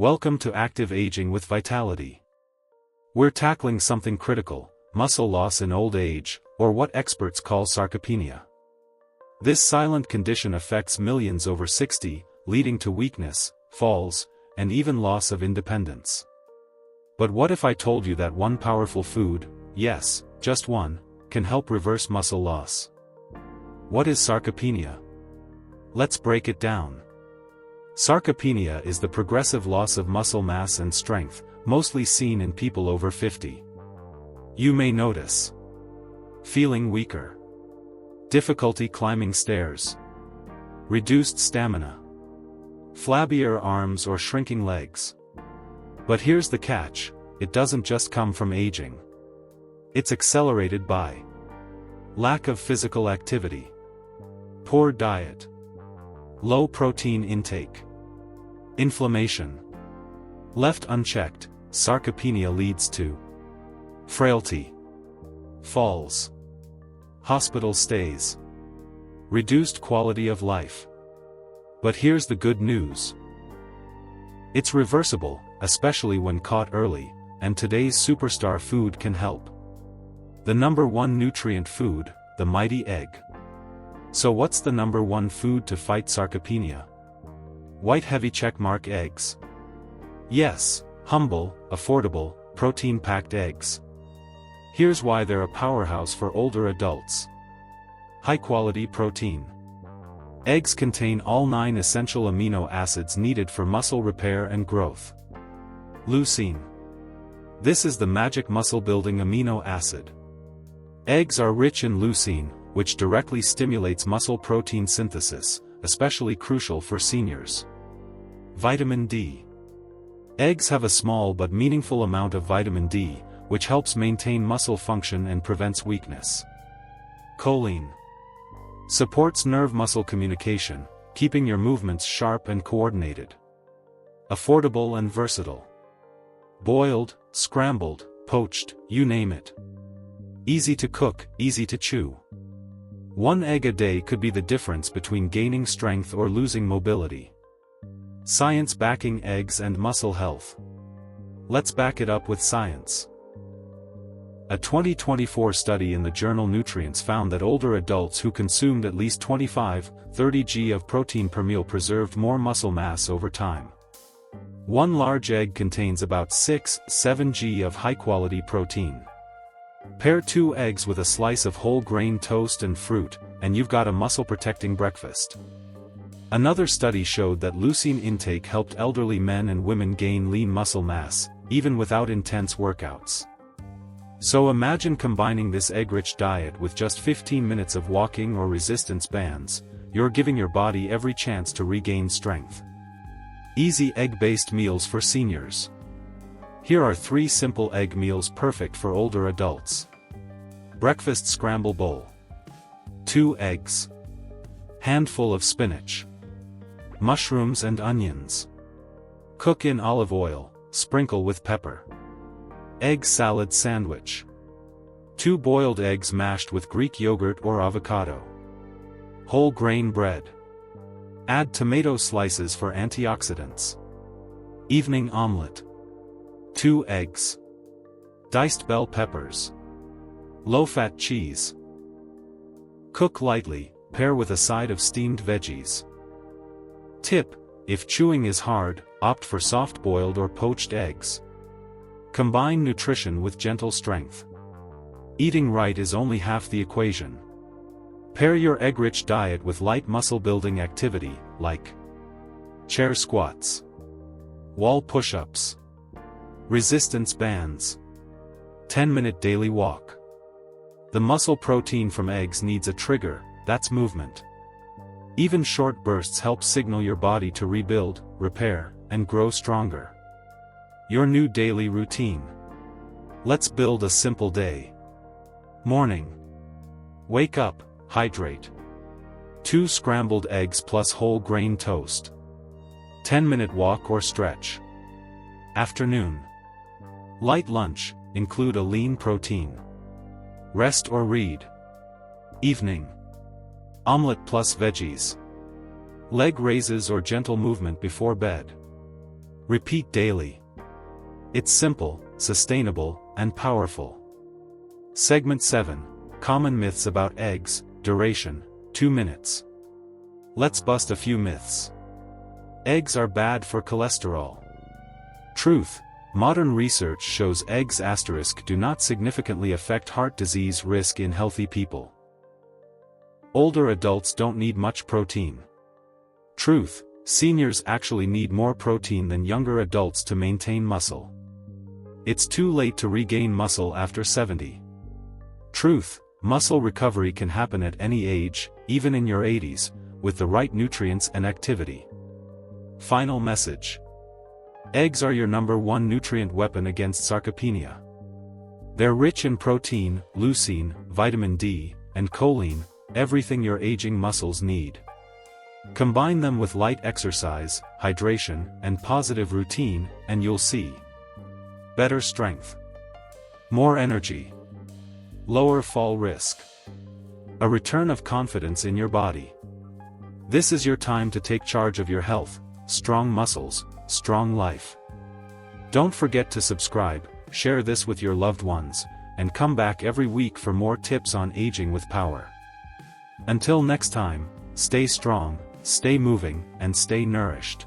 Welcome to Active Aging with Vitality. We're tackling something critical: muscle loss in old age, or what experts call sarcopenia. This silent condition affects millions over 60, leading to weakness, falls, and even loss of independence. But what if I told you that one powerful food, yes, just one, can help reverse muscle loss? What is sarcopenia? Let's break it down. Sarcopenia is the progressive loss of muscle mass and strength, mostly seen in people over 50. You may notice feeling weaker, difficulty climbing stairs, reduced stamina, flabbier arms or shrinking legs. But here's the catch: it doesn't just come from aging. It's accelerated by lack of physical activity, poor diet, low protein intake, inflammation. Left unchecked, sarcopenia leads to frailty, falls, hospital stays, reduced quality of life. But here's the good news. It's reversible, especially when caught early, and today's superstar food can help. The number one nutrient food, the mighty egg. So what's the number one food to fight sarcopenia? White heavy checkmark eggs. Yes, humble, affordable, protein-packed eggs. Here's why they're a powerhouse for older adults. High-quality protein. Eggs contain all 9 essential amino acids needed for muscle repair and growth. Leucine. This is the magic muscle-building amino acid. Eggs are rich in leucine, which directly stimulates muscle protein synthesis, especially crucial for seniors. Vitamin D. Eggs have a small but meaningful amount of vitamin D, which helps maintain muscle function and prevents weakness. Choline. Supports nerve-muscle communication, keeping your movements sharp and coordinated. Affordable and versatile. Boiled, scrambled, poached, you name it. Easy to cook, easy to chew. 1 egg a day could be the difference between gaining strength or losing mobility. Science backing eggs and muscle health. Let's back it up with science. A 2024 study in the journal Nutrients found that older adults who consumed at least 25-30 g of protein per meal preserved more muscle mass over time. 1 large egg contains about 6-7 g of high-quality protein. Pair 2 eggs with a slice of whole grain toast and fruit, and you've got a muscle-protecting breakfast. Another study showed that leucine intake helped elderly men and women gain lean muscle mass, even without intense workouts. So imagine combining this egg-rich diet with just 15 minutes of walking or resistance bands. You're giving your body every chance to regain strength. Easy egg-based meals for seniors. Here are 3 simple egg meals perfect for older adults. Breakfast scramble bowl. 2 eggs. Handful of spinach. Mushrooms and onions. Cook in olive oil, sprinkle with pepper. Egg salad sandwich. 2 boiled eggs mashed with Greek yogurt or avocado. Whole grain bread. Add tomato slices for antioxidants. Evening omelette. 2 eggs. Diced bell peppers. Low-fat cheese. Cook lightly, pair with a side of steamed veggies. Tip: if chewing is hard, opt for soft-boiled or poached eggs. Combine nutrition with gentle strength. Eating right is only half the equation. Pair your egg-rich diet with light muscle-building activity, like chair squats, wall push-ups, resistance bands, 10-minute daily walk. The muscle protein from eggs needs a trigger, that's movement. Even short bursts help signal your body to rebuild, repair, and grow stronger. Your new daily routine. Let's build a simple day. Morning. Wake up, hydrate. 2 scrambled eggs plus whole grain toast. 10-minute walk or stretch. Afternoon. Light lunch, include a lean protein. Rest or read. Evening. Omelette plus veggies. Leg raises or gentle movement before bed. Repeat daily. It's simple, sustainable, and powerful. Segment 7. Common myths about eggs. Duration, 2 minutes. Let's bust a few myths. Eggs are bad for cholesterol. Truth. Modern research shows eggs do not significantly affect heart disease risk in healthy people. Older adults don't need much protein. Truth. Seniors actually need more protein than younger adults to maintain muscle. It's too late to regain muscle after 70. Truth. Muscle recovery can happen at any age, even in your 80s, with the right nutrients and activity. Final message. Eggs are your #1 nutrient weapon against sarcopenia. They're rich in protein, leucine, vitamin D, and choline, everything your aging muscles need. Combine them with light exercise, hydration, and positive routine, and you'll see better strength, more energy, lower fall risk, a return of confidence in your body. This is your time to take charge of your health. Strong muscles, strong life. Don't forget to subscribe, share this with your loved ones, and come back every week for more tips on aging with power. Until next time, stay strong, stay moving, and stay nourished.